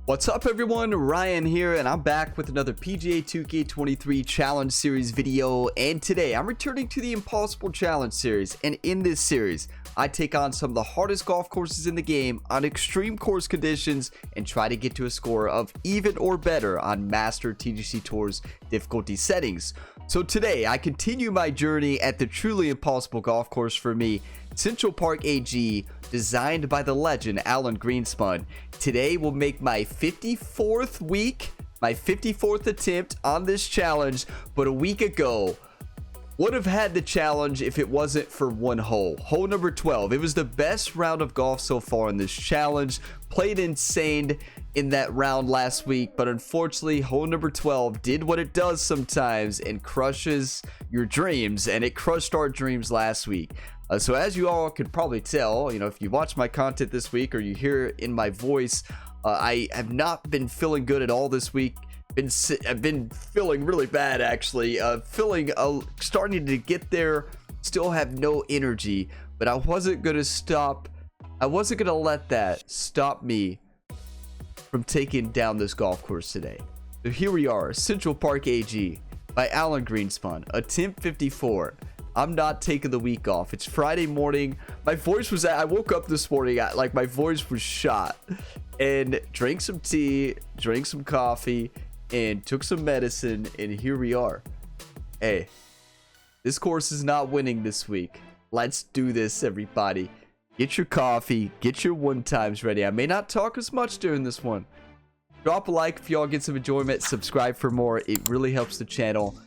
What's up everyone, Ryan here, and I'm back with another PGA 2K23 Challenge Series video, and today I'm returning to the Impossible Challenge Series, and in this series, I take on some of the hardest golf courses in the game on extreme course conditions and try to get to a score of even or better on Master TGC Tour's difficulty settings. So today, I continue my journey at the truly impossible golf course for me, Central Park AG, designed by the legend Alan Greenspan. Today will make my 54th week, my 54th attempt on this challenge, but a week ago, would have had the challenge if it wasn't for one hole. Hole number 12. It was the best round of golf so far in this challenge. Played insane in that round last week, but unfortunately, hole number 12 did what it does sometimes and crushes your dreams, and it crushed our dreams last week. So as you all could probably tell, if you watch my content this week or you hear it in my voice, I have not been feeling good at all this week. I've been feeling really bad actually, starting to get there, still have no energy, but I wasn't gonna let that stop me from taking down this golf course today. So here we are, Central Park AG by Alan Greenspan, attempt 54. I'm not taking the week off. It's Friday morning. My voice was I woke up this morning, my voice was shot, and drank some tea, drank some coffee, and took some medicine, and here we are. Hey, this course is not winning this week. Let's do this, everybody. Get your coffee, get your one times ready. I may not talk as much during this one. Drop a like if y'all get some enjoyment. Subscribe for more. It really helps the channel,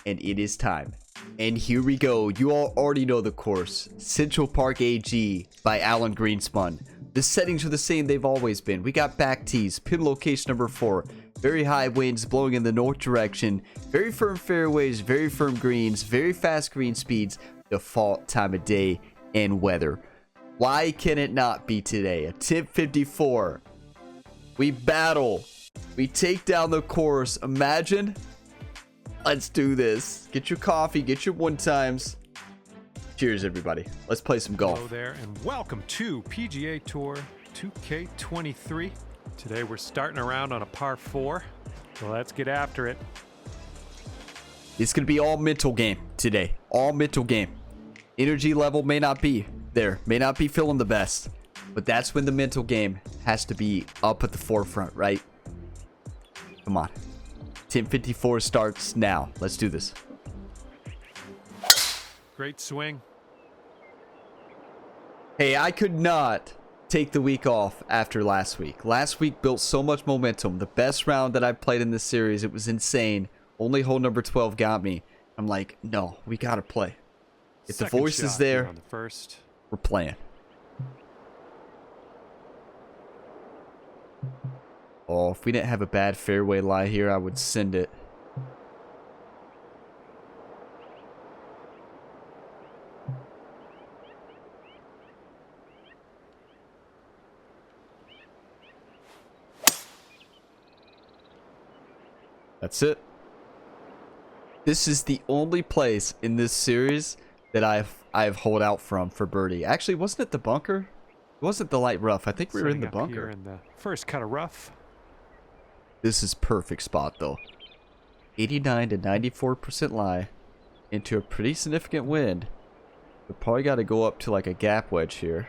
and it is time. And here we go. You all already know the course. Central Park AG by Alan Greenspan. The settings are the same they've always been. We got back tees, pin location number 4, very high winds blowing in the north direction, very firm fairways, very firm greens, very fast green speeds, default time of day and weather. Why can it not be today? Attempt 54. We battle. We take down the course. Imagine. Let's do this. Get your coffee, get your one times. Cheers, everybody. Let's play some golf. Hello there, and welcome to PGA Tour 2K23. Today we're starting around on a par 4. So let's get after it. It's going to be all mental game today. All mental game. Energy level may not be there. May not be feeling the best. But that's when the mental game has to be up at the forefront, right? Come on. Attempt 54 starts now. Let's do this. Great swing. Hey, I could not take the week off after last week. Last week built so much momentum. The best round that I played in this series. It was insane. Only hole number 12 got me. I'm like, no, we got to play. If the voice is there, on the first. We're playing. Oh, if we didn't have a bad fairway lie here, I would send it. That's it. This is the only place in this series that I've holed out from for birdie. Actually, wasn't it the bunker? It wasn't the light rough. I think we were in the bunker. Here in the first cut of rough. This is perfect spot though. 89 to 94% lie into a pretty significant wind. We probably got to go up to like a gap wedge here.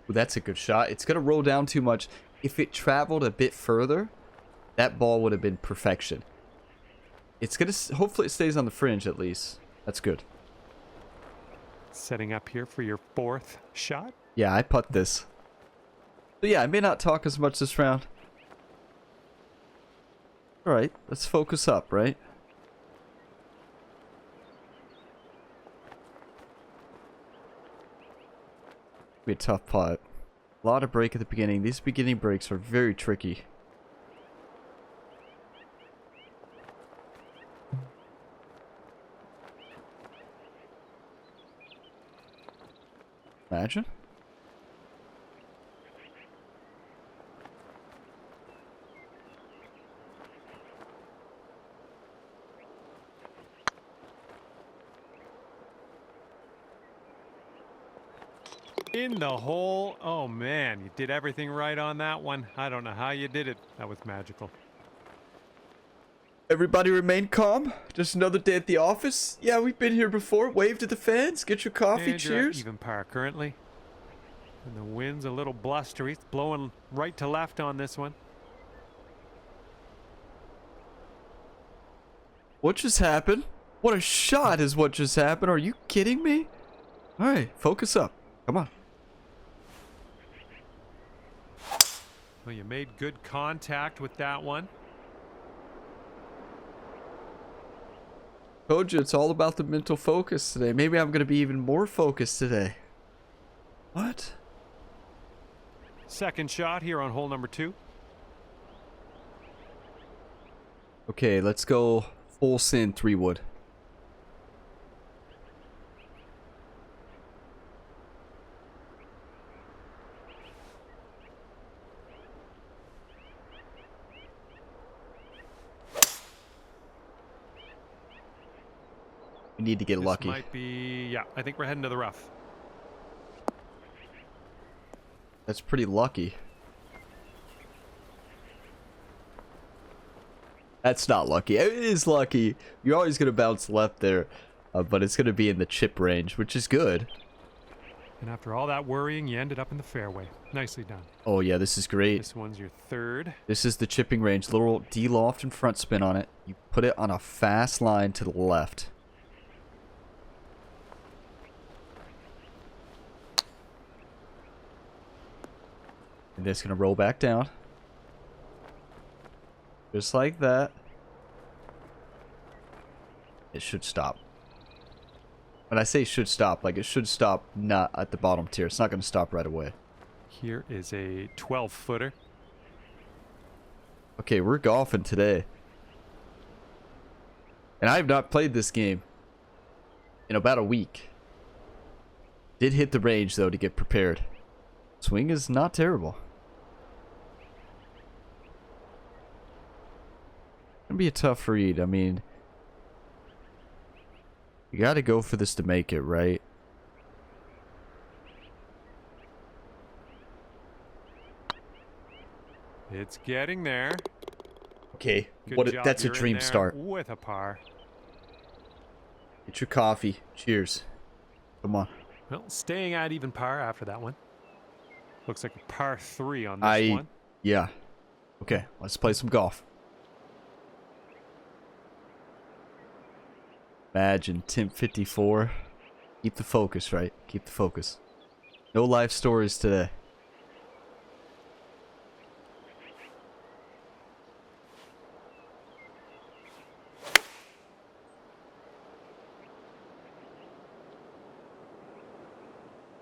Ooh, that's a good shot. It's going to roll down too much. If it traveled a bit further, that ball would have been perfection. It's going to... Hopefully it stays on the fringe at least. That's good. Setting up here for your 4th shot. Yeah, I putt this. But yeah, I may not talk as much this round. Alright, let's focus up, right? Be a tough putt. A lot of break at the beginning. These beginning breaks are very tricky. Imagine. In the hole. Oh man, you did everything right on that one. I don't know how you did it. That was magical. Everybody remain calm. Just another day at the office. Yeah, we've been here before. Wave to the fans. Get your coffee. And you're at Cheers. even par currently. And the wind's a little blustery. It's blowing right to left on this one. What just happened? What a shot is what just happened. Are you kidding me? All right, focus up. Come on. Well, you made good contact with that one. Told you it's all about the mental focus today. Maybe I'm going to be even more focused today. What? Second shot here on hole number 2. Okay, let's go full send 3-wood. We need to get This lucky. might be, yeah, I think we're heading to the rough. That's pretty lucky. That's not lucky. It is lucky. You're always going to bounce left there, but it's going to be in the chip range, which is good. And after all that worrying, you ended up in the fairway. Nicely done. Oh, yeah, this is great. This one's your third. This is the chipping range. Little D-loft and front spin on it. You put it on a fast line to the left. And it's going to roll back down. Just like that. It should stop. When I say should stop, like it should stop not at the bottom tier. It's not going to stop right away. Here is a 12-footer. Okay, we're golfing today. And I have not played this game in about a week. Did hit the range, though, to get prepared. Swing is not terrible. Gonna be a tough read. I mean, you got to go for this to make it, right? It's getting there. Okay, Good job. that's a You're in dream there start. with a par. Get your coffee. Cheers. Come on. Well, staying at even par after that one. Looks like a par 3 on this one. Yeah. Okay, let's play some golf. Imagine Tim 54. Keep the focus, right? Keep the focus. No life stories today.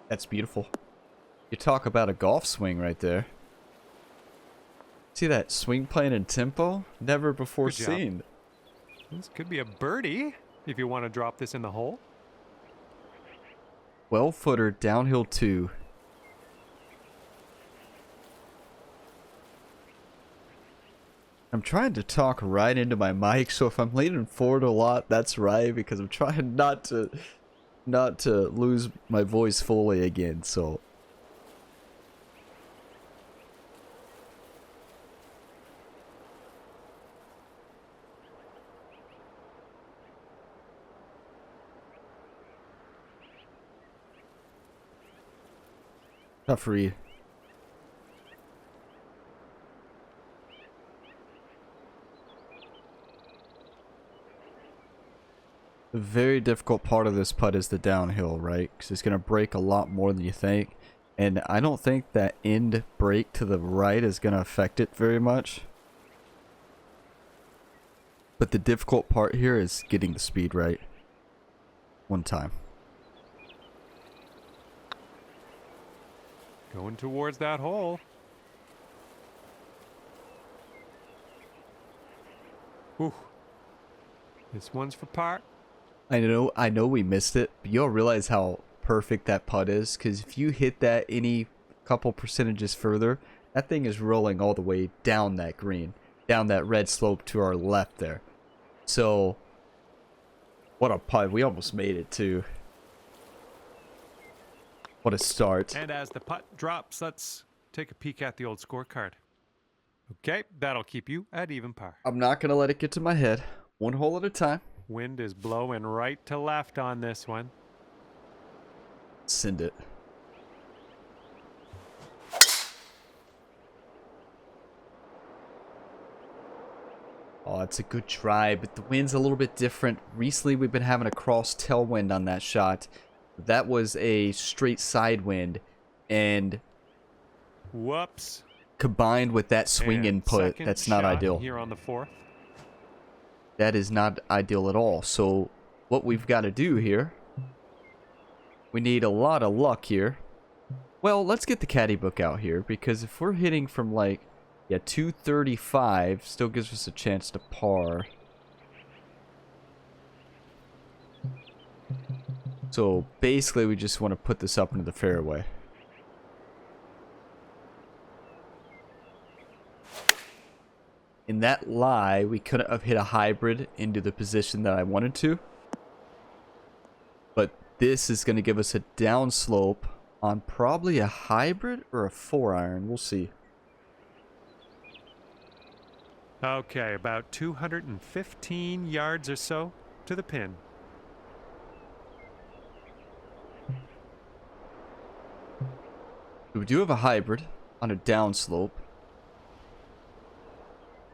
That's beautiful. You talk about a golf swing right there. See that swing plane and tempo? Never before Good job. seen. This could be a birdie if you want to drop this in the hole. 12-footer downhill 2. I'm trying to talk right into my mic, so if I'm leaning forward a lot, that's right, because I'm trying not to lose my voice fully again, so. Tough read. The very difficult part of this putt is the downhill, right? Because it's going to break a lot more than you think. And I don't think that end break to the right is going to affect it very much. But the difficult part here is getting the speed right. One time. Going towards that hole. Ooh. This one's for par. I know we missed it, but you all realize how perfect that putt is, because if you hit that any couple percentages further, that thing is rolling all the way down that green, down that red slope to our left there. So, what a putt. We almost made it too. What a start. And as the putt drops, let's take a peek at the old scorecard. Okay, that'll keep you at even par. I'm not going to let it get to my head. One hole at a time. Wind is blowing right to left on this one. Send it. Oh, it's a good try, but the wind's a little bit different. Recently, we've been having a cross tailwind on that shot. That was a straight side wind, and whoops. Combined with that swing input, that's not ideal. Here on the 4th. That is not ideal at all. So what we've got to do here, we need a lot of luck here. Well, let's get the caddy book out here, because if we're hitting from like, yeah, 235, still gives us a chance to par. So basically we just want to put this up into the fairway. In that lie, we couldn't have hit a hybrid into the position that I wanted to. But this is going to give us a downslope on probably a hybrid or a 4-iron. We'll see. Okay, about 215 yards or so to the pin. We do have a hybrid on a downslope.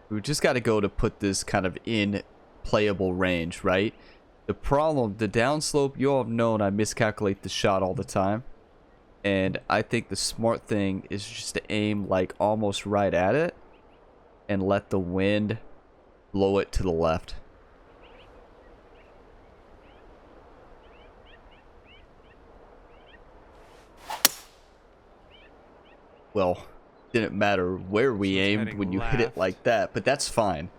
We just got to go to put this kind of in playable range, right? The problem, the downslope, you all have known I miscalculate the shot all the time. And I think the smart thing is just to aim like almost right at it and let the wind blow it to the left. Well, didn't matter where we aimed when you hit it like that, but that's fine.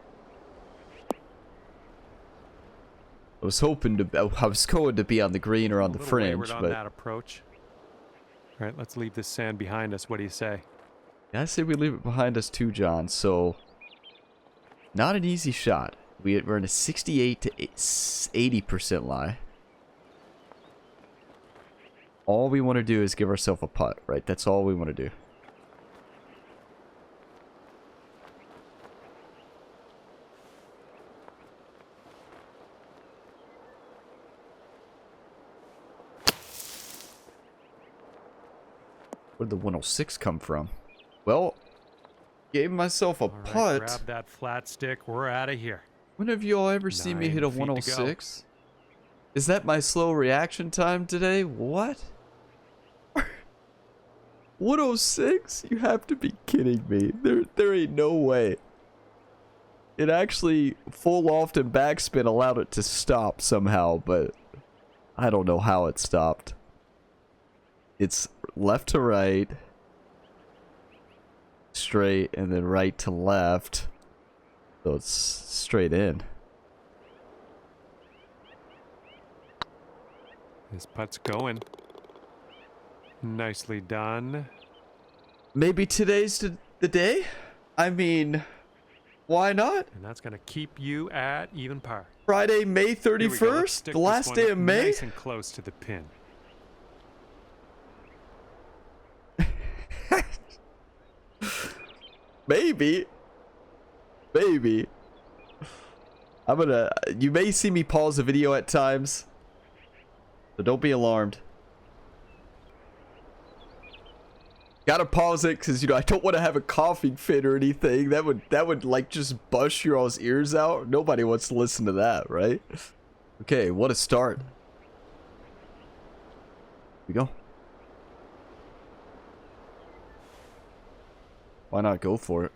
I was hoping to, I was going to be on the green or on the fringe, on but that approach. All right, let's leave this sand behind us. What do you say? yeah, I say we leave it behind us too, John. So, not an easy shot. We're in a 68 to 80% lie. All we want to do is give ourselves a putt, right? That's all we want to do. Where'd the 106 come from? Well, gave myself a putt. Grab that flat stick. We're out of here. When have you all ever seen me hit a 106? Is that my slow reaction time today? What? 106? You have to be kidding me. There ain't no way. It actually, full loft and backspin allowed it to stop somehow, but I don't know how it stopped. It's left to right, straight, and then right to left. So it's straight in. This putt's going. Nicely done. Maybe today's the day? I mean, why not? And that's going to keep you at even par. Friday, May 31st? The last day of May? Nice and close to the pin. Maybe. Maybe. You may see me pause the video at times. So don't be alarmed. Gotta pause it because, you know, I don't want to have a coughing fit or anything. That would like just bust your all's ears out. Nobody wants to listen to that, right? Okay, what a start. Here we go. Why not go for it?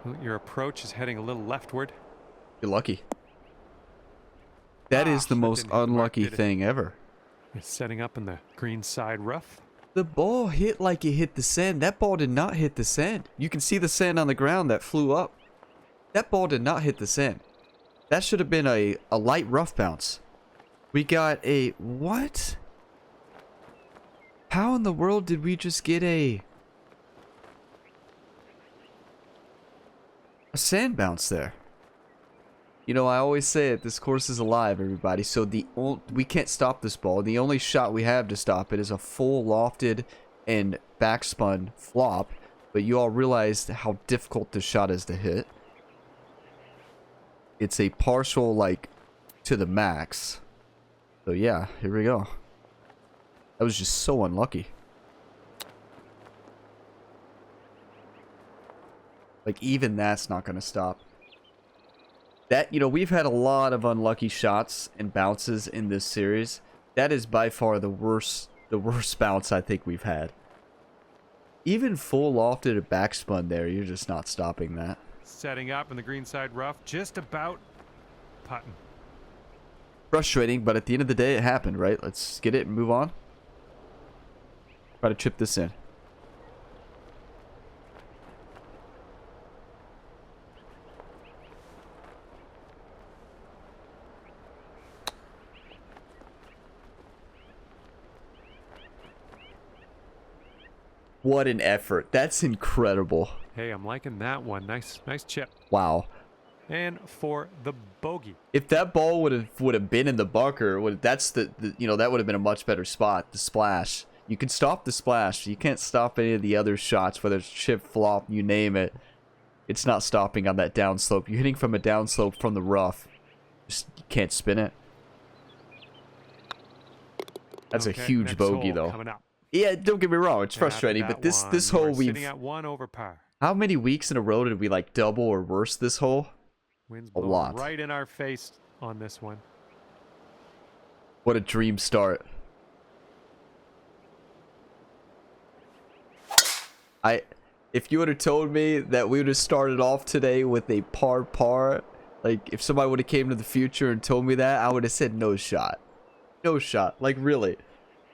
Well, your approach is heading a little leftward. You're lucky. That is the most unlucky thing ever. It's setting up in the green side rough. The ball hit like it hit the sand. That ball did not hit the sand. You can see the sand on the ground that flew up. That ball did not hit the sand. That should have been a light rough bounce. We got a... What? How in the world did we just get a sand bounce there? You know, I always say it, this course is alive, everybody. So we can't stop this ball. The only shot we have to stop it is a full lofted and backspun flop. But you all realized how difficult this shot is to hit. It's a partial, like, to the max. So yeah, here we go. That was just so unlucky. Like, even that's not going to stop. That, you know, we've had a lot of unlucky shots and bounces in this series. That is by far the worst bounce I think we've had. Even full lofted or backspun there, you're just not stopping that. Setting up in the greenside rough, just about putting. Frustrating, but at the end of the day, it happened, right? Let's get it and move on. Try to chip this in. What an effort. That's incredible. Hey, I'm liking that one. Nice chip. Wow. And for the bogey. If that ball would have been in the bunker, that's the you know, that would have been a much better spot. The splash. You can stop the splash. You can't stop any of the other shots, whether it's chip, flop, you name it. It's not stopping on that downslope. You're hitting from a downslope from the rough. Just you can't spin it. That's a huge bogey, though. Coming up. Yeah, don't get me wrong. It's frustrating, but this hole we've sitting at 1 over par. How many weeks in a row did we like double or worse this hole? Wind's A blowing lot. right in our face on this one. What a dream start. If you would have told me that we would have started off today with a par, like if somebody would have came to the future and told me that, I would have said no shot. No shot. Like really.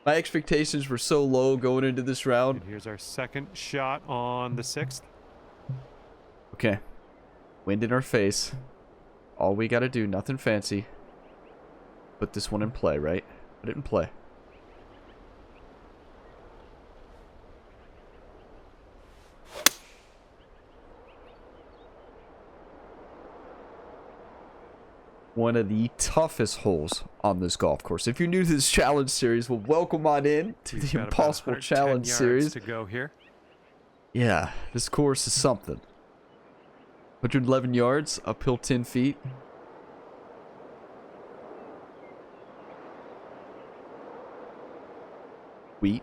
My expectations were so low going into this round. And here's our second shot on the 6th. Okay. Wind in our face. All we got to do, nothing fancy. Put this one in play, right? Put it in play. One of the toughest holes on this golf course. If you're new to this challenge series, well, welcome on in to the Impossible Challenge series. To go here. Yeah, this course is something. 111 yards, uphill 10 feet.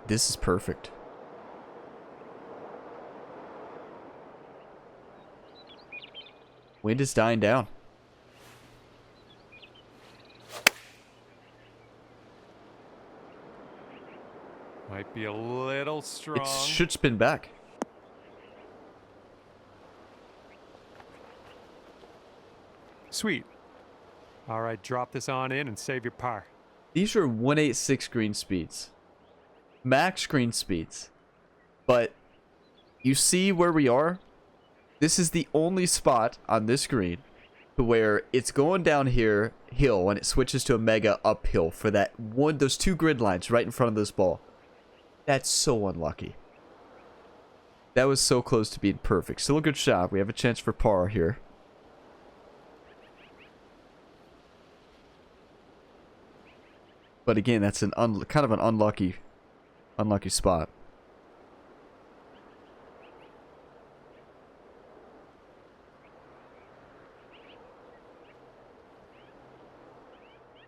This is perfect. Wind is dying down. Might be a little strong. It should spin back. Sweet. All right, drop this on in and save your par. These are 186 green speeds. Max green speeds. But you see where we are? This is the only spot on this green to where it's going down here, hill, and it switches to a mega uphill for those two grid lines right in front of this ball. That's so unlucky. That was so close to being perfect. Still a good shot. We have a chance for par here. But again, that's an kind of an unlucky spot.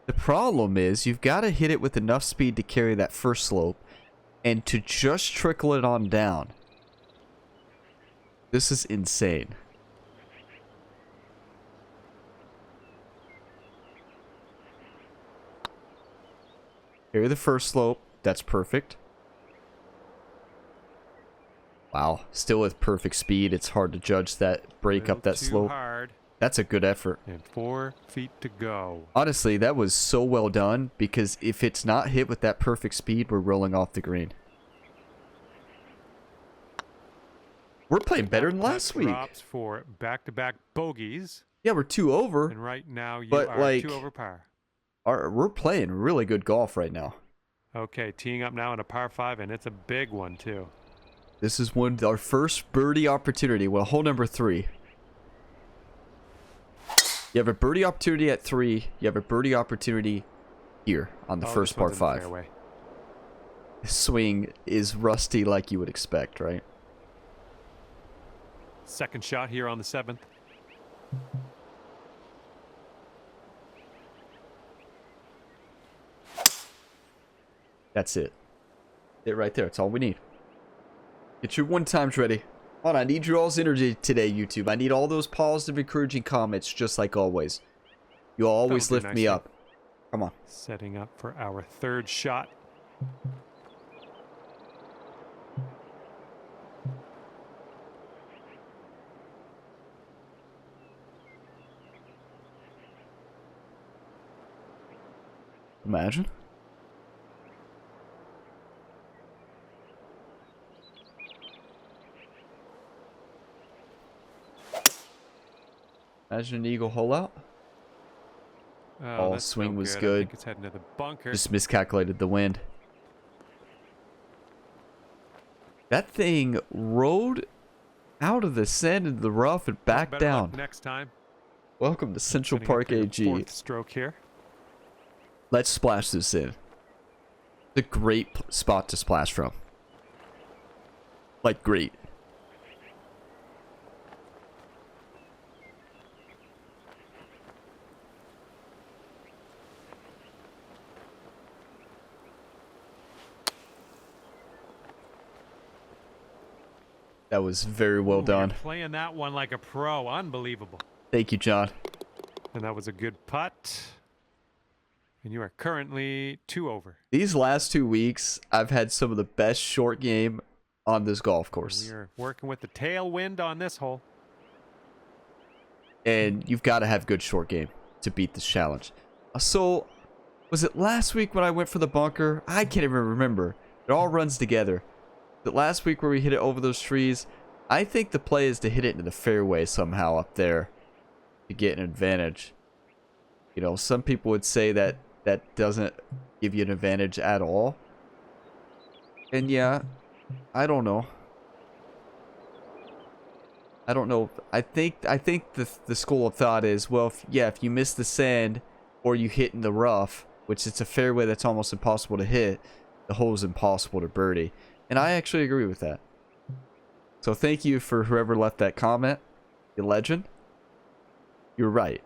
The problem is you've got to hit it with enough speed to carry that first slope and to just trickle it on down. This is insane. Carry the first slope. That's perfect. Wow. Still with perfect speed. It's hard to judge that break up that slope. Hard. That's a good effort. And 4 feet to go. Honestly, that was so well done because if it's not hit with that perfect speed, we're rolling off the green. We're playing better than Putt last week. drops for back-to-back bogeys. Yeah, we're 2 over. And right now you But, are like, 2 over par. We're playing really good golf right now. Okay, teeing up now in a par 5, and it's a big one, too. This is our first birdie opportunity. Well, hole number 3. You have a birdie opportunity at 3. You have a birdie opportunity here on the first par 5. This swing is rusty like you would expect, right? Second shot here on the 7th. That's it. It right there. It's all we need. Get your 1 times ready. Hold on, I need your all's energy today, YouTube. I need all those positive, encouraging comments, just like always. You always lift me up. Come on. Setting up for our 3rd shot. Imagine. Imagine an eagle hole out. Swing was good. I think it's heading to the bunker. Just miscalculated the wind. That thing rode out of the sand into the rough and back down. Next time. Welcome to Central Park AG. 4th stroke here. Let's splash this in. It's a great spot to splash from. Like, great. That was very well done. You're playing that one like a pro. Unbelievable. Thank you, John. And that was a good putt. And you are currently 2 over. These last 2 weeks, I've had some of the best short game on this golf course. You're working with the tailwind on this hole. And you've got to have good short game to beat this challenge. So, was it last week when I went for the bunker? I can't even remember. It all runs together. The last week where we hit it over those trees, I think the play is to hit it into the fairway somehow up there to get an advantage. You know, some people would say that that doesn't give you an advantage at all. And yeah, I don't know. I don't know. I think the school of thought is, well, if you miss the sand or you hit in the rough, which it's a fairway that's almost impossible to hit, the hole is impossible to birdie. And I actually agree with that. So thank you for whoever left that comment. You legend. You're right.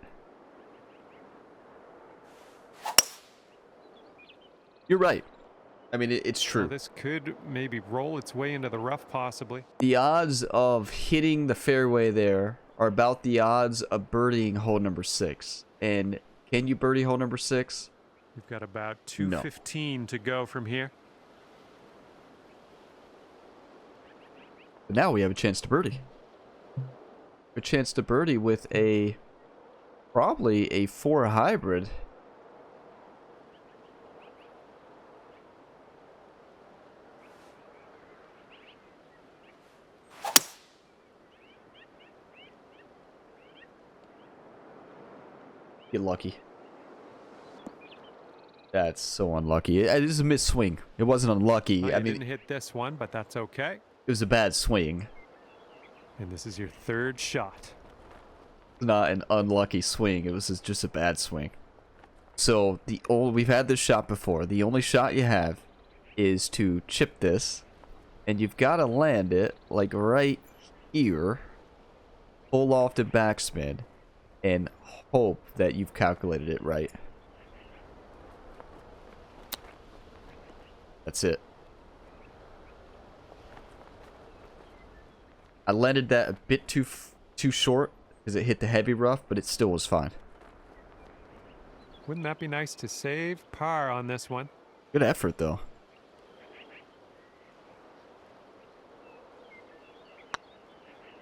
You're right. I mean, it's true. Well, this could maybe roll its way into the rough, possibly. The odds of hitting the fairway there are about the odds of birdieing hole number 6. And can you birdie hole number 6? We've got about 2:15 to go from here. But now we have a chance to birdie. A chance to birdie with probably a 4 hybrid. Get lucky. That's so unlucky. It is a missed swing. It wasn't unlucky. I didn't hit this one, but that's okay. It was a bad swing. And this is your 3rd shot. Not an unlucky swing. It was just a bad swing. So we've had this shot before. The only shot you have is to chip this, and you've got to land it like right here, pull off the backspin, and hope that you've calculated it right. That's it. I landed that a bit too short because it hit the heavy rough, but it still was fine. Wouldn't that be nice to save par on this one? Good effort, though.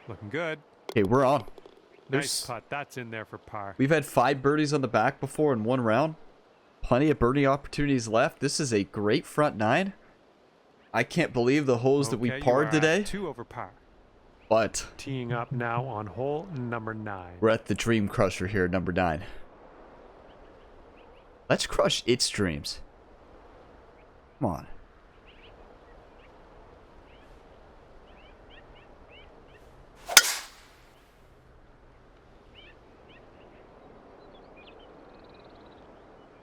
Looking good. Okay, we're on. Nice putt. That's in there for par. We've had 5 birdies on the back before in 1 round. Plenty of birdie opportunities left. This is a great front 9. I can't believe the holes that we parred today. 2 over par. But Teeing up now on hole number 9. we're at the Dream Crusher here, number 9. Let's crush its dreams. Come on.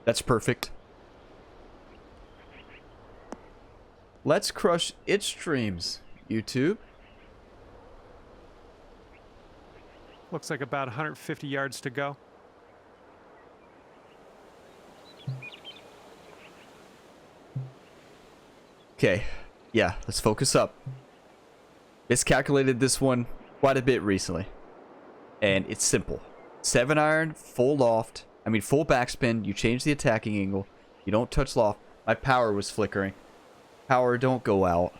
That's perfect. Let's crush its dreams, YouTube. Looks like about 150 yards to go. Okay, yeah, let's focus up. Miscalculated this one quite a bit recently. And it's simple. 7-iron, full loft. I mean, full backspin. You change the attacking angle. You don't touch loft. My power was flickering. Power, don't go out.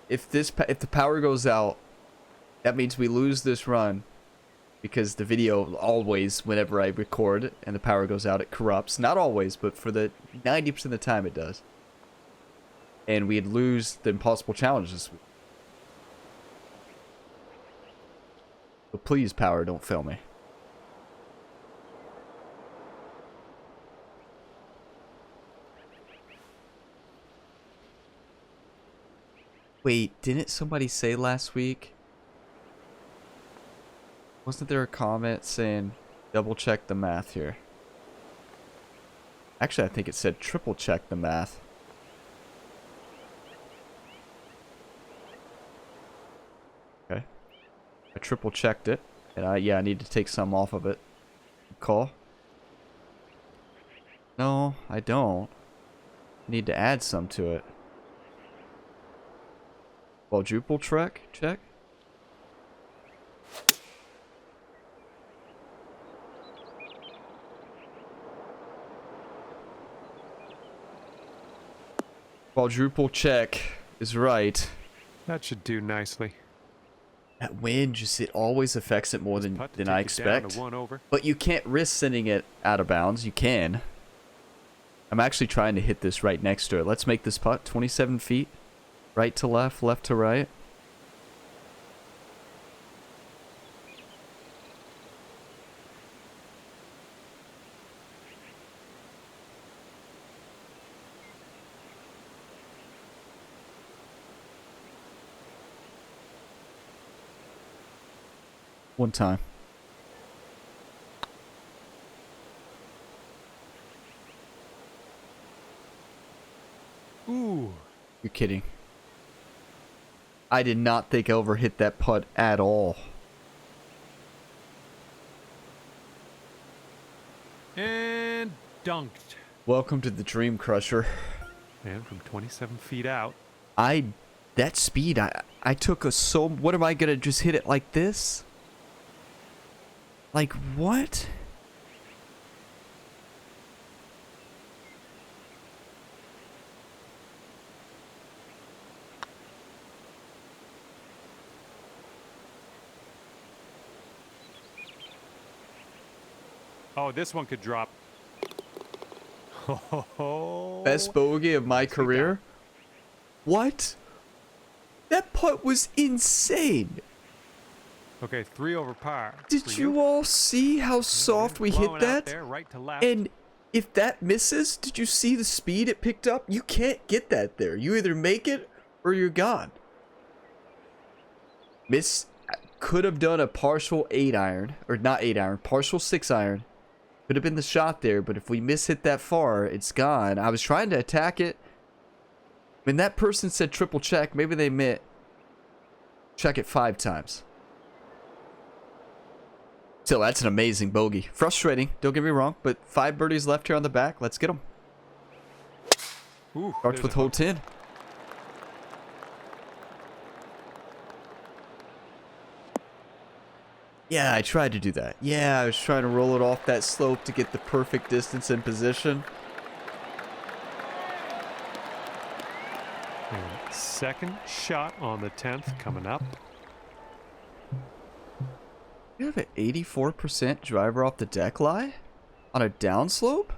If the power goes out, that means we lose this run. Because the video always, whenever I record and the power goes out, it corrupts. Not always, but for the 90% of the time it does. And we'd lose the impossible challenge this week. So please, power, don't fail me. Wait, didn't somebody say last week? Wasn't there a comment saying double check the math here? Actually, I think it said triple check the math. Okay. I triple checked it. And I need to take some off of it. Call? No, I don't. I need to add some to it. Quadruple check? Quadruple check is right. That should do nicely. That wind just, it always affects it more than I expect. But you can't risk sending it out of bounds. You can. I'm actually trying to hit this right next to it. Let's make this putt 27 feet. Right to left, left to right. One time. Ooh. You're kidding. I did not think I ever hit that putt at all. And dunked. Welcome to the Dream Crusher. And from 27 feet out. That speed, I took what am I gonna just hit it like this? Like what? Oh, this one could drop. Best bogey of my career? What? That putt was insane. Okay, 3 over par. Did you all see how soft we hit that? There, right to left. And if that misses, did you see the speed it picked up? You can't get that there. You either make it or you're gone. Could have done a partial 8-iron, or not 8-iron, partial 6-iron. Could have been the shot there, but if we miss hit that far, it's gone. I was trying to attack it. When that person said triple check, maybe they meant check it 5 times. Still, that's an amazing bogey. Frustrating, don't get me wrong, but 5 birdies left here on the back. Let's get them. Ooh, Starts with hole 10. Yeah, I tried to do that. Yeah, I was trying to roll it off that slope to get the perfect distance and position. And second shot on the 10th coming up. You have an 84% driver off the deck lie? On a downslope?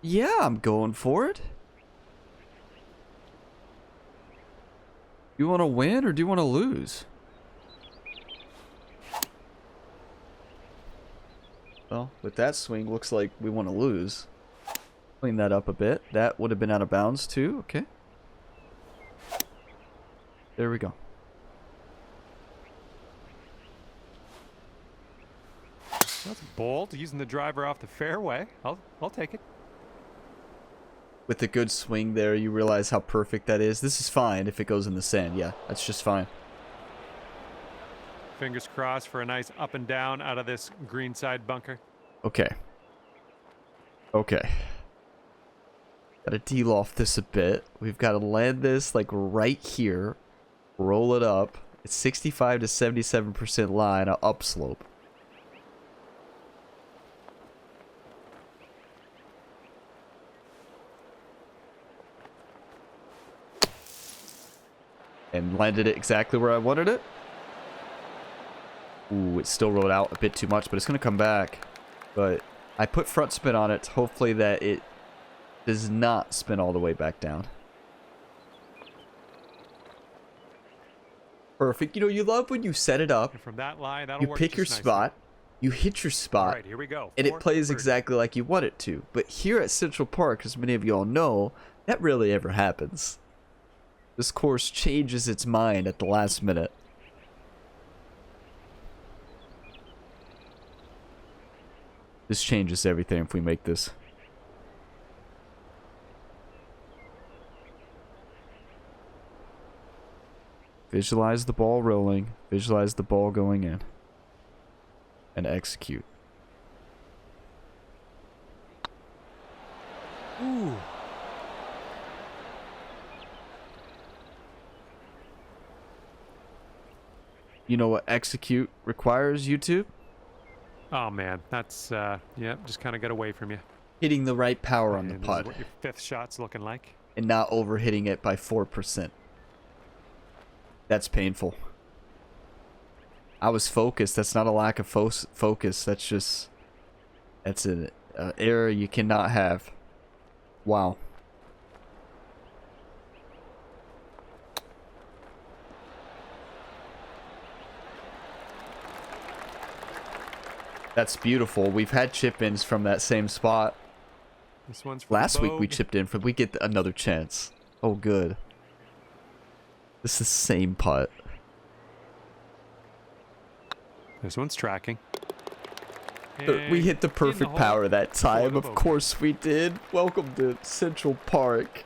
Yeah, I'm going for it. Do you want to win or do you want to lose? Well, with that swing, looks like we want to lose. Clean that up a bit. That would have been out of bounds too. Okay. There we go. That's bold, using the driver off the fairway. I'll take it. With a good swing there, you realize how perfect that is. This is fine if it goes in the sand. Yeah, that's just fine. Fingers crossed for a nice up and down out of this greenside bunker. Okay. Okay. Gotta de-loft this a bit. We've got to land this like right here. Roll it up. It's 65 to 77% line, an upslope. And landed it exactly where I wanted it. Ooh, it still rolled out a bit too much, but it's going to come back. But I put front spin on it, hopefully that it does not spin all the way back down. Perfect. You know, you love when you set it up. And from that line, that'll You work pick your just nicely. spot. You hit your spot. All right, here we go. And it Four plays for birdie. exactly like you want it to. But here at Central Park, as many of you all know, that rarely ever happens. This course changes its mind at the last minute. This changes everything if we make this. Visualize the ball rolling. Visualize the ball going in. And execute. Ooh. You know what execute requires, YouTube? Oh man, that's yep, just kind of got away from you. Hitting the right power on the And this is putt. what your fifth shot's looking like. And not overhitting it by 4%. That's painful. I was focused. That's not a lack of focus. That's just... That's an error you cannot have. Wow. That's beautiful. We've had chip-ins from that same spot. This one's for Last the week we Bogue. chipped in from... We get another chance. Oh, good. This is the same putt. This one's tracking. We hit the And perfect hole power that for time. the Of bogey. course we did. Welcome to Central Park.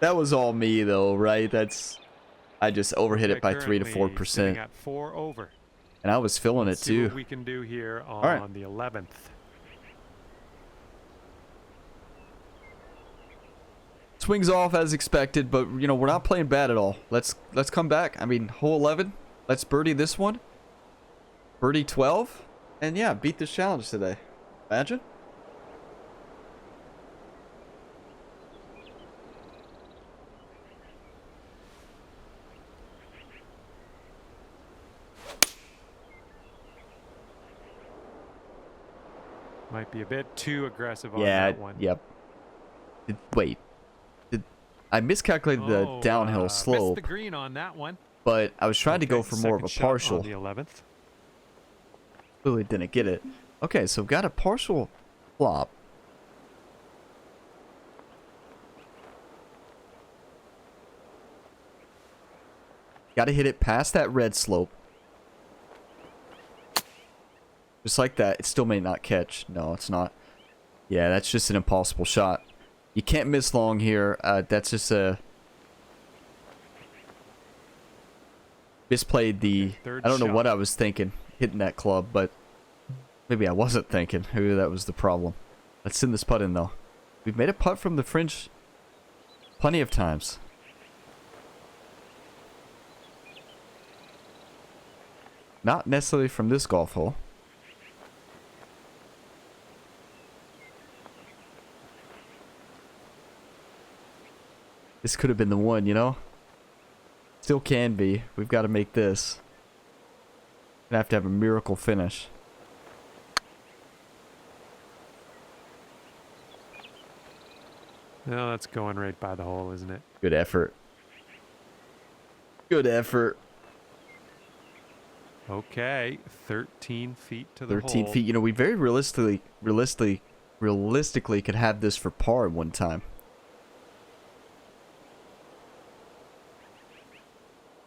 That was all me though, right? That's... I just overhit it by 3 to Currently sitting 4%. at 4 over. And I was feeling it Let's see what too. we can do here on right. the 11th. Swings off as expected, but you know, we're not playing bad at all. Let's come back. I mean, hole 11. Let's birdie this one. Birdie 12. And yeah, beat this challenge today. Imagine. Might be a bit too aggressive on Yeah, that one. yep. Wait. I miscalculated the downhill Missed slope, the green on that one. but I was trying to go Okay, for more of a second shot partial. on the 11th. Clearly didn't get it. Okay, so got a partial flop. Got to hit it past that red slope. Just like that. It still may not catch. No, it's not. Yeah, that's just an impossible shot. You can't miss long here. That's just a... Misplayed the... Third I don't know shot. what I was thinking hitting that club, but... Maybe I wasn't thinking. Maybe that was the problem. Let's send this putt in, though. We've made a putt from the fringe plenty of times. Not necessarily from this golf hole. This could have been the one, you know? Still can be. We've got to make this. Gonna have to have a miracle finish. No, that's going right by the hole, isn't it? Good effort. Good effort. Okay, 13 feet to the 13 hole. feet. You know, we very realistically could have this for par one time.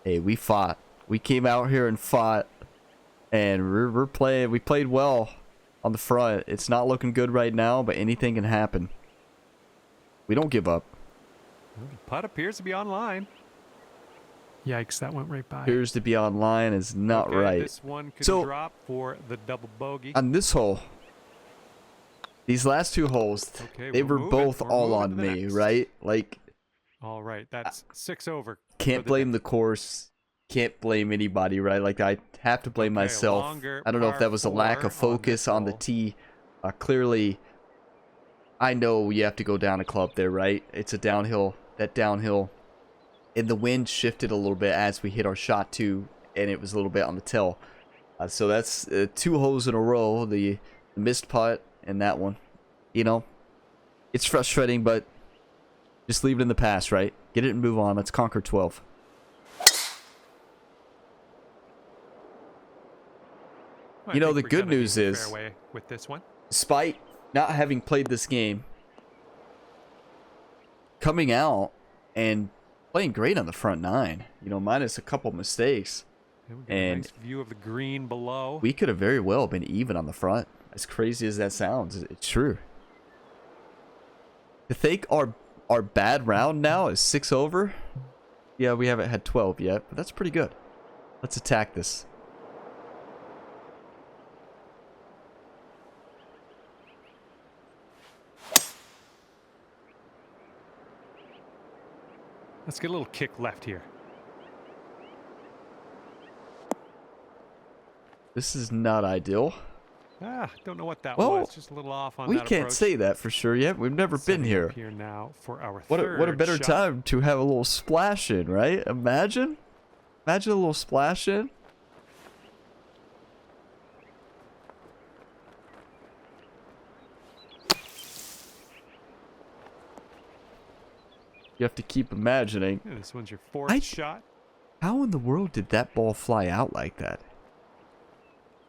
Hey, we fought. We came out here and fought, and we're playing. We played well on the front. It's not looking good right now, but anything can happen. We don't give up. The putt appears to be online. Yikes, that went right by. Appears to be online is not Okay, right. This one could So- drop for the double bogey. On this hole, these last two holes, Okay, they we're were moving. both We're all moving on to the me, next. right? Like, All right, that's 6 over. can't for the blame day. the course. Can't blame anybody, right? Like, I have to blame Okay, myself. longer I don't know if par that was a lack 4 of focus on on the this tee. Clearly, I know you have to go down a club there, right? It's a downhill. That downhill. And the wind shifted a little bit as we hit our shot too, and it was a little bit on the tail. So that's 2 holes in a row. The missed putt and that one. You know, it's frustrating, but just leave it in the past, right? Get it and move on. Let's conquer 12. I You know, think the we're good gonna be in news the is- fairway with this one. Despite not having played this game, coming out and playing great on the front 9, you know, minus a couple mistakes, And we got a and nice view of the green below. we could have very well been even on the front. As crazy as that sounds, it's true. To think our bad round now is 6 over. Yeah, we haven't had 12 yet, but that's pretty good. Let's attack this. Let's get a little kick left here. This is not ideal. Don't know what that Well, was. Just a little off on We that can't approach. say that for sure yet. We've never been Setting up here. here now for our What third a better shot. time to have a little splash in, right? Imagine a little splash in. You have to keep imagining. Yeah, this one's your fourth shot. How in the world did that ball fly out like that?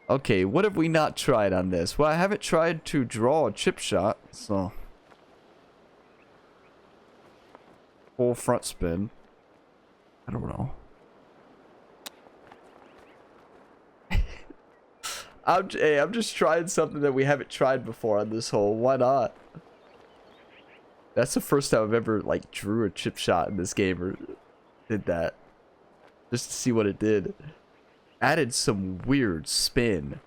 Okay, what have we not tried on this? Well, I haven't tried to draw a chip shot, so. Full front spin. I don't know. I'm just trying something that we haven't tried before on this hole. Why not? That's the first time I've ever, like, drew a chip shot in this game or did that. Just to see what it did. Added some weird spin.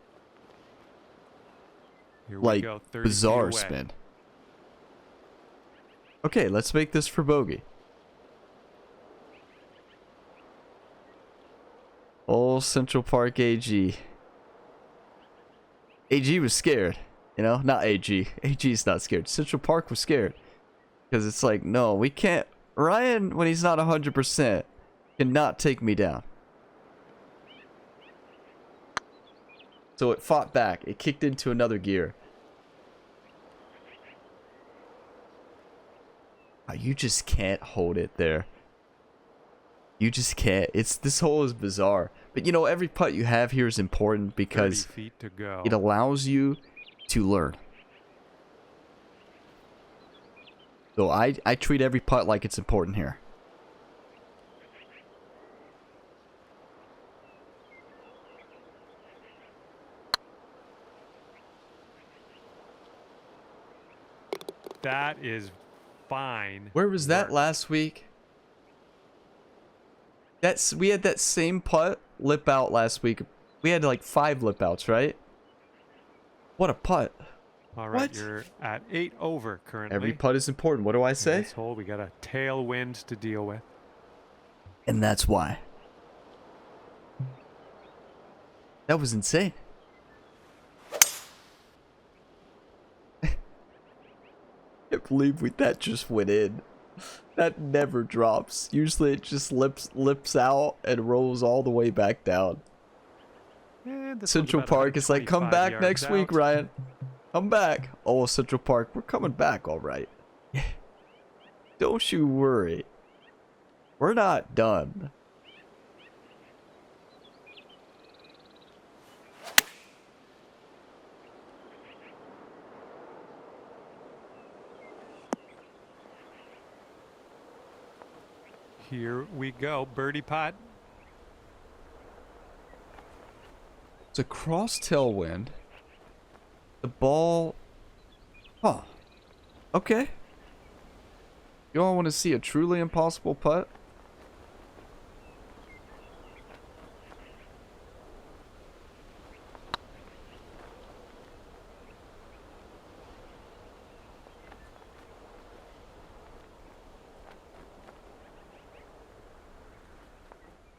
Here we Like, go, 30 bizarre feet away. spin. Okay, let's make this for bogey. Old Central Park AG. AG was scared. You know, not AG. AG's not scared. Central Park was scared. Because it's like, no, we can't. Ryan, when he's not 100%, cannot take me down. So it fought back. It kicked into another gear. Oh, you just can't hold it there. You just can't. This hole is bizarre. But you know, every putt you have here is important because 30 feet to go. it allows you to learn. So I treat every putt like it's important here. That is fine. Where was that work. last week? We had that same putt lip out last week. We had like 5 lip outs, right? What a putt. All right, What? you're at 8 over currently. Every putt is important. What do I In say? this hole, we got a tailwind to deal with. And that's why. That was insane. I can't believe that just went in. That never drops. Usually it just lips out and rolls all the way back down. And this one's Central about Park is like, come 125 back yards next week, out. Ryan. Come back. Oh, Central Park, we're coming back, all right. Don't you worry. We're not done. Here we go. Birdie putt. It's a cross tailwind. The ball... Huh. Okay. You all want to see a truly impossible putt?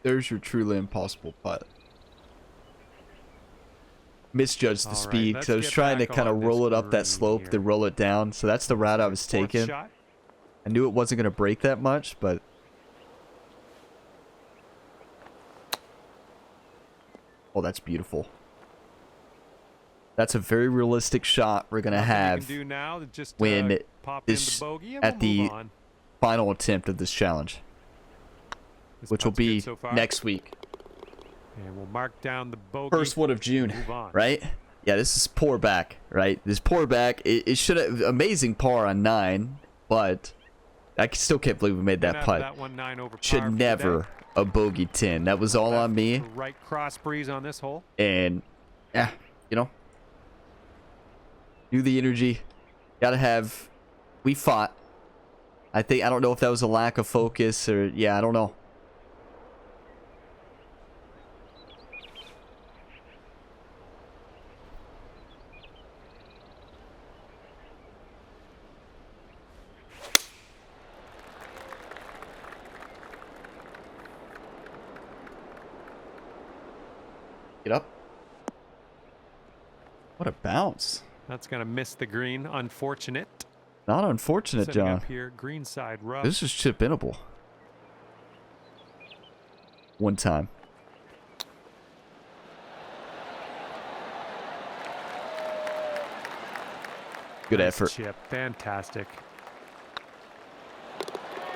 There's your truly impossible putt. Misjudged the speed because I was trying to kind of roll it up that slope, then roll it down. So that's the route I was taking. I knew it wasn't going to break that much, but... Oh, that's beautiful. That's a very realistic shot we're going to have when at the final attempt of this challenge. Which will be next week. And we'll mark down the bogey. First one of June, right? Yeah, this is poor back, right? This poor back. It should have amazing par on 9, but I still can't believe we made that putt. Should never a bogey 10. That was all on me. Right cross breeze on this hole. And yeah, you know, knew the energy. Gotta have. We fought. I don't know if that was a lack of focus or I don't know. Get up. What a bounce. That's going to miss the green. Unfortunate. Not unfortunate, Setting John. Up here, green side rough. This is chip-inable. One time. Good effort. Chip. Fantastic.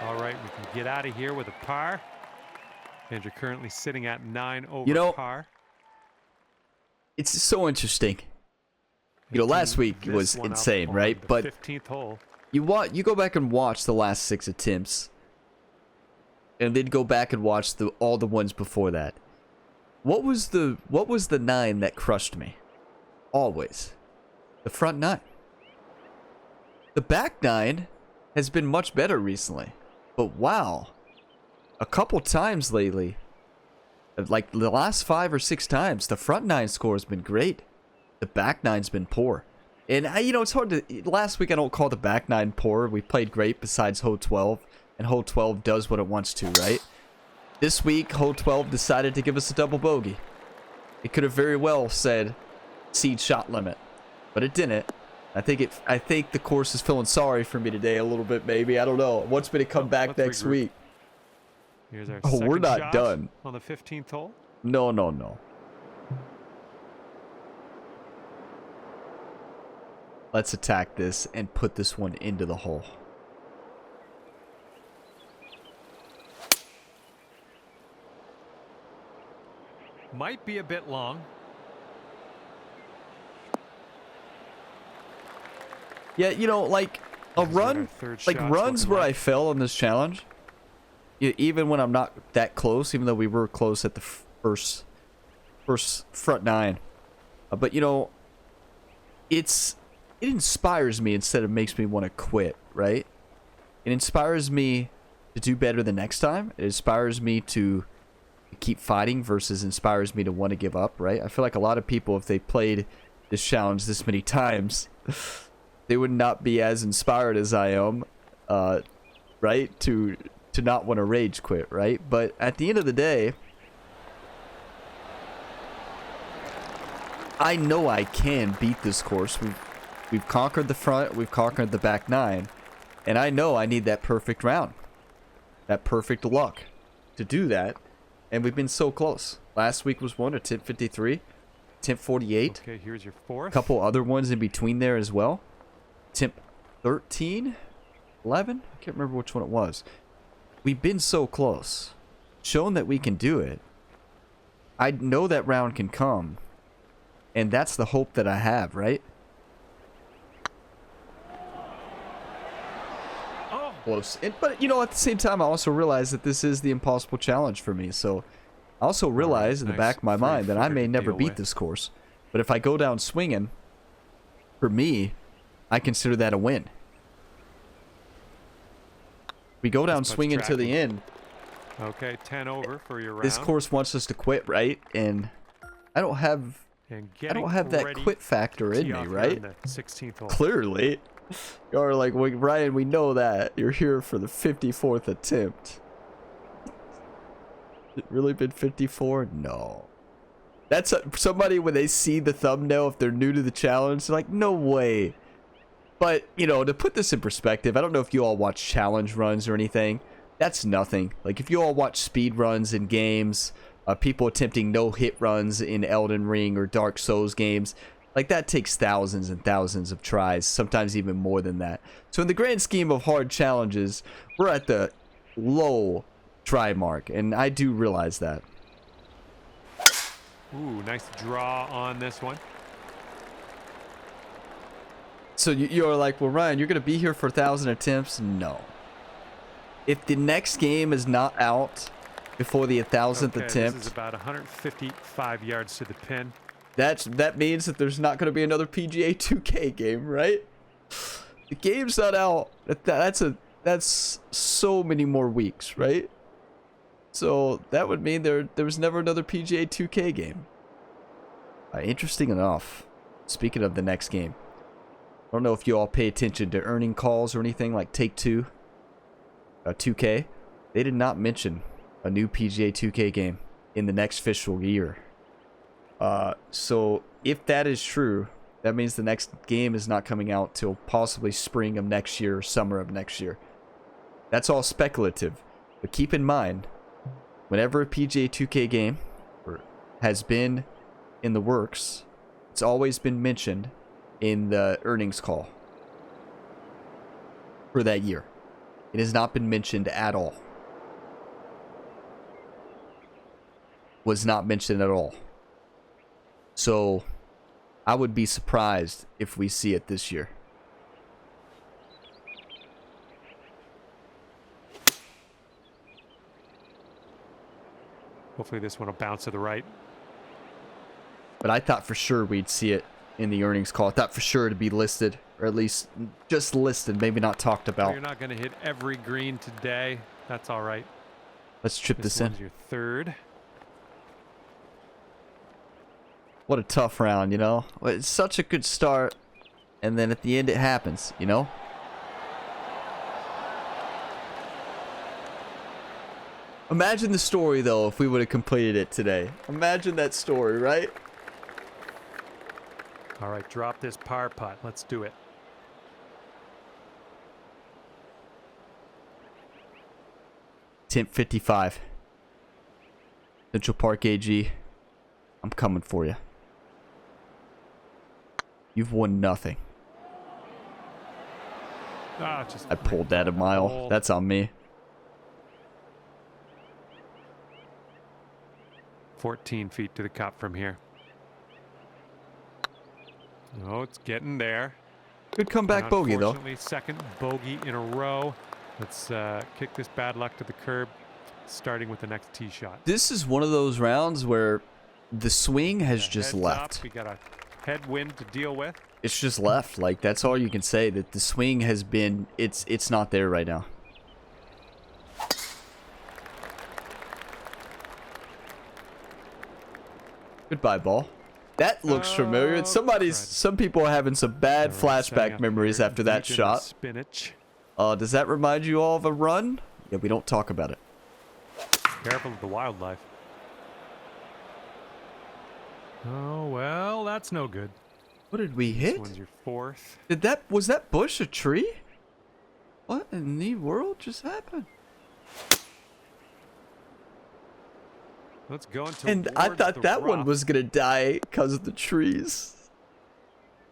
All right, we can get out of here with a par. And you're currently sitting at 9 over par. It's so interesting. You know, last week was insane, right? But 15th hole. You go back and watch the last 6 attempts, and then go back and watch all the ones before that. What was the 9 that crushed me? Always, the front 9. The back 9 has been much better recently, but wow, a couple times lately. Like the last 5 or 6 times, the front 9 score has been great. The back 9's been poor. And, it's hard to... Last week, I don't call the back 9 poor. We played great besides hole 12. And hole 12 does what it wants to, right? This week, hole 12 decided to give us a double bogey. It could have very well said seed shot limit. But it didn't. I think the course is feeling sorry for me today a little bit, maybe. I don't know. It wants me to come back next week. Here's our we're not done. On the 15th hole? No. Let's attack this and put this one into the hole. Might be a bit long. Yeah, like a run, like runs where I fell on this challenge. Even when I'm not that close, even though we were close at the first front 9, but it inspires me instead of makes me want to quit, right? It inspires me to do better the next time. It inspires me to keep fighting versus inspires me to want to give up, right? I feel like a lot of people, if they played this challenge this many times, they would not be as inspired as I am, right? To not want to rage quit, right? But at the end of the day, I know I can beat this course. We've conquered the front, we've conquered the back 9, and I know I need that perfect round, that perfect luck to do that, and we've been so close. Last week was one, attempt 53, attempt 48. Okay, here's your 4th. A couple other ones in between there as well. Attempt 13, 11, I can't remember which one it was. We've been so close, shown that we can do it. I know that round can come, and that's the hope that I have, right? close. But, you know, at the same time, I also realize that this is the impossible challenge for me. So I also realize in the back of my mind that I may never beat this course. But if I go down swinging, for me, I consider that a win. We go down swinging to the end. Okay, 10 over for your round. This course wants us to quit, right? And I don't have that quit factor in me, right? 16th hole. Clearly. You're like, well, Ryan, we know that. You're here for the 54th attempt. Has it really been 54? No. That's somebody, when they see the thumbnail, if they're new to the challenge, they're like, no way. But, you know, to put this in perspective, I don't know if you all watch challenge runs or anything. That's nothing. Like, if you all watch speed runs in games, people attempting no-hit runs in Elden Ring or Dark Souls games, like, that takes thousands and thousands of tries, sometimes even more than that. So in the grand scheme of hard challenges, we're at the low try mark, and I do realize that. Ooh, nice draw on this one. So you're like, well, Ryan, you're going to be here for 1,000 attempts? No. If the next game is not out before the 1,000th attempt, this is about 155 yards to the pin. That means that there's not going to be another PGA 2K game, right? The game's not out. That's so many more weeks, right? So that would mean there was never another PGA 2K game. Interesting enough, speaking of the next game, I don't know if you all pay attention to earning calls or anything like Take-Two, 2K. They did not mention a new PGA 2K game in the next fiscal year. So if that is true, that means the next game is not coming out till possibly spring of next year or summer of next year. That's all speculative. But keep in mind, whenever a PGA 2K game has been in the works, it's always been mentioned in the earnings call for that year. It has not been mentioned at all. Was not mentioned at all. So I would be surprised if we see it this year. Hopefully this one will bounce to the right. But I thought for sure we'd see it in the earnings call. I thought for sure it'd be listed, or at least just listed, maybe not talked about. You're not going to hit every green today. That's all right. Let's chip this in. This one's your third. What a tough round, you know? It's such a good start, and then at the end it happens, you know? Imagine the story, though, if we would have completed it today. Imagine that story, right? All right, drop this par putt. Let's do it. Attempt 55. Central Park AG. I'm coming for you. You've won nothing. I pulled that a mile. That's on me. 14 feet to the cup from here. Oh, it's getting there. Good comeback bogey, though. Unfortunately, second bogey in a row. Let's kick this bad luck to the curb, starting with the next tee shot. This is one of those rounds where the swing has just left. We got a headwind to deal with. It's just left. Like, that's all you can say. That the swing has been, it's not there right now. Goodbye, ball. That looks familiar. Some people are having some bad flashback memories after that shot. Spinach. Does that remind you all of a run? Yeah, we don't talk about it. Careful of the wildlife. Oh, well, that's no good. What did we hit? This one's your fourth. Was that bush a tree? What in the world just happened? Let's go into. And I thought that one was gonna die because of the trees.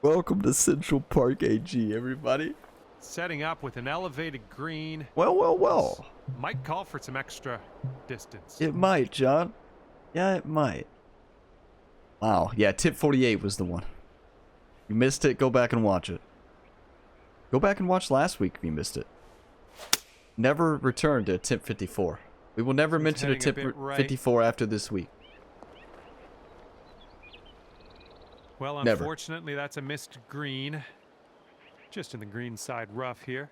Welcome to Central Park AG, everybody. Setting up with an elevated green. Well. Might call for some extra distance. It might, John. Yeah, it might. Wow. Yeah, tip 48 was the one. You missed it, go back and watch it. Go back and watch last week if you missed it. never return to attempt 54. We will never mention heading a attempt bit right. 54 after this week. Well, Never. unfortunately, that's a missed green. Just in the green side rough here.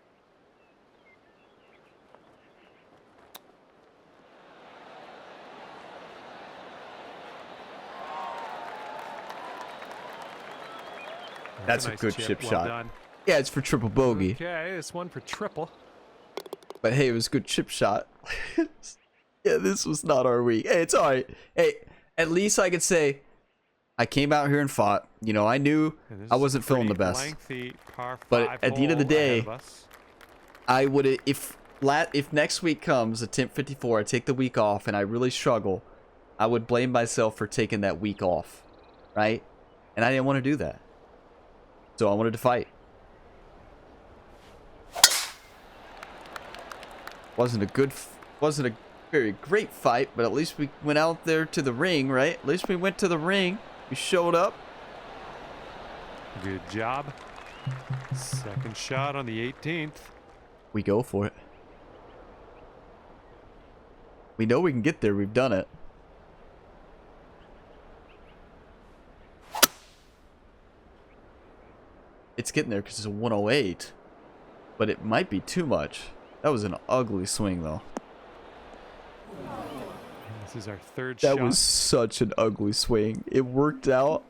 That's a nice good chip well shot. done. Yeah, it's for triple bogey. Okay, this one for triple. But hey, it was a good chip shot. Yeah, this was not our week. Hey, it's all right. Hey, at least I could say I came out here and fought. You know, I knew I wasn't feeling the best. Lengthy par But at the end of the hole ahead day, of us. I would if next week comes, attempt 54, I take the week off and I really struggle, I would blame myself for taking that week off, right? And I didn't want to do that. So I wanted to fight. Wasn't a very great fight, but at least we went out there to the ring, right? At least we went to the ring. We showed up. Good job. Second shot on the 18th. We go for it. We know we can get there. We've done it. It's getting there because it's a 108. But it might be too much. That was an ugly swing, though. This is our third shot. That was such an ugly swing. It worked out,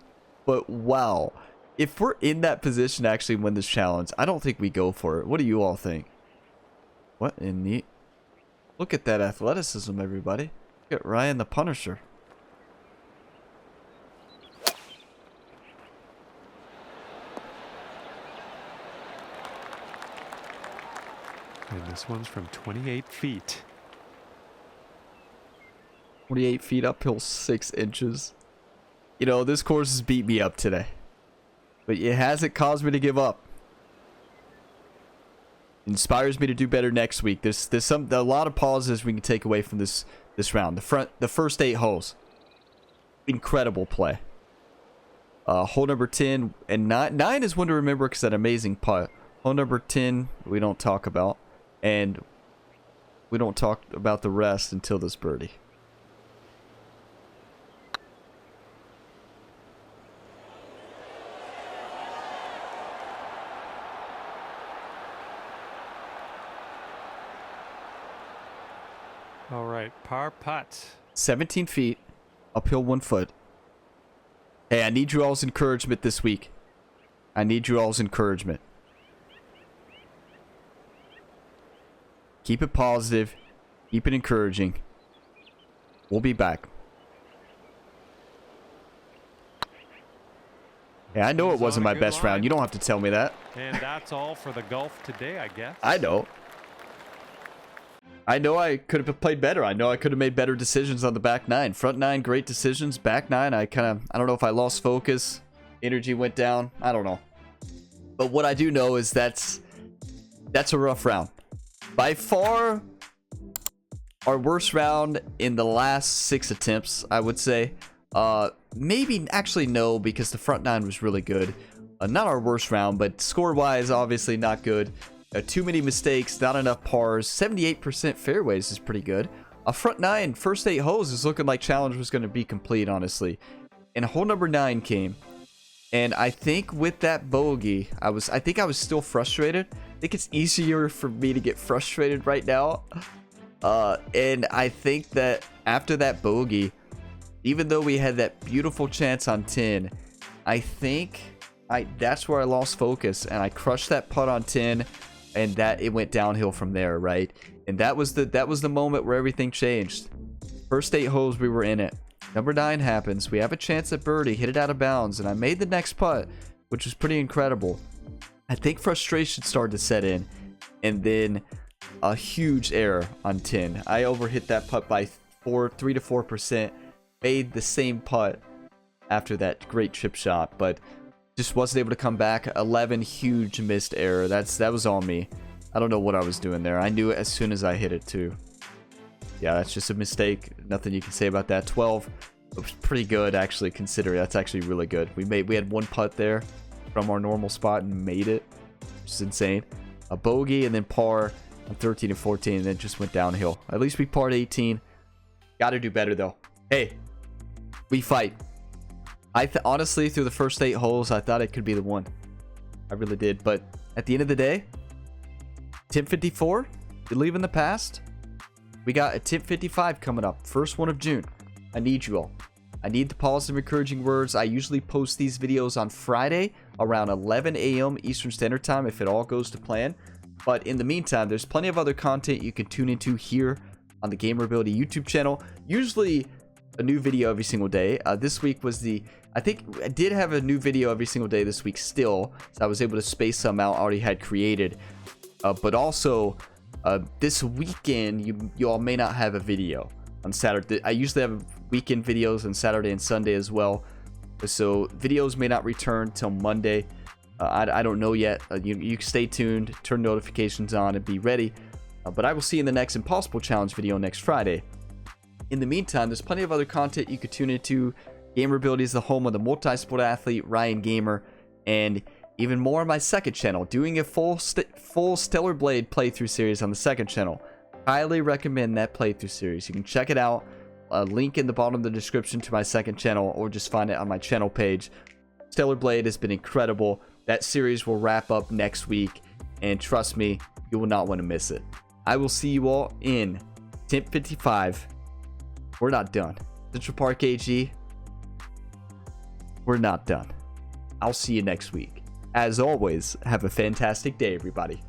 but wow. If we're in that position to actually win this challenge, I don't think we go for it. What do you all think? What in the... Look at that athleticism, everybody. Look at Ryan the Punisher. And this one's from 28 feet. 28 feet uphill, 6 inches. You know, this course has beat me up today. But it hasn't caused me to give up. Inspires me to do better next week. There's a lot of positives we can take away from this round. The first 8 holes. Incredible play. Hole number 10 and 9 is one to remember because that amazing putt. Hole number 10 we don't talk about. And we don't talk about the rest until this birdie. All right, par putt. 17 feet, uphill 1 foot. Hey, I need you all's encouragement this week. I need you all's encouragement. Keep it positive. Keep it encouraging. We'll be back. Yeah, I know it wasn't my best round. You don't have to tell me that. And that's all for the golf today, I guess. I know. I know I could have played better. I know I could have made better decisions on the back 9. Front 9, great decisions. Back 9, I don't know if I lost focus. Energy went down. I don't know. But what I do know is that's a rough round. By far, our worst round in the last 6 attempts, I would say. Maybe, actually no, because the front 9 was really good. Not our worst round, but score-wise, obviously not good. Too many mistakes, not enough pars. 78% fairways is pretty good. A front 9, first 8 holes is looking like challenge was going to be complete, honestly. And hole number 9 came. And I think with that bogey, I think I was still frustrated. I think it's easier for me to get frustrated right now. And I think that after that bogey, even though we had that beautiful chance on 10, I think that's where I lost focus. And I crushed that putt on 10. And it went downhill from there, right? And that was the moment where everything changed. First 8 holes, we were in it. Number 9 happens. We have a chance at birdie, hit it out of bounds, and I made the next putt, which was pretty incredible. I think frustration started to set in, and then a huge error on 10. I overhit that putt by 3 to 4%. Made the same putt after that great chip shot, but just wasn't able to come back. 11, huge missed error. That was on me. I don't know what I was doing there. I knew it as soon as I hit it too. Yeah, that's just a mistake. Nothing you can say about that. 12, it was pretty good actually, considering that's actually really good. We had 1 putt there from our normal spot and made it, which is insane. A bogey and then par. on 13 and 14, and then just went downhill. At least we parred 18. Got to do better, though. Hey, we fight. Honestly, through the first 8 holes, I thought it could be the one. I really did. But at the end of the day, tip 54, you leave in the past. We got a tip 55 coming up. First one of June. I need you all. I need the positive, encouraging words. I usually post these videos on Friday around 11 a.m. Eastern Standard Time if it all goes to plan. But in the meantime, there's plenty of other content you can tune into here on the Gamer Ability YouTube channel. Usually a new video every single day. This week was I think I did have a new video every single day this week still. So I was able to space some out I already had created. But also, this weekend, you all may not have a video on Saturday. I usually have weekend videos on Saturday and Sunday as well. So videos may not return till Monday. I don't know yet. You stay tuned, turn notifications on, and be ready. But I will see you in the next Impossible Challenge video next Friday. In the meantime, there's plenty of other content you could tune into. Gamer Ability is the home of the multi-sport athlete Ryan Gamer, and even more on my second channel, doing a full Stellar Blade playthrough series on the second channel. Highly recommend that playthrough series. You can check it out. Link in the bottom of the description to my second channel, or just find it on my channel page. Stellar Blade has been incredible. That series will wrap up next week, and trust me, you will not want to miss it. I will see you all in Tip 55. We're not done. Central Park AG, we're not done. I'll see you next week. As always, have a fantastic day, everybody.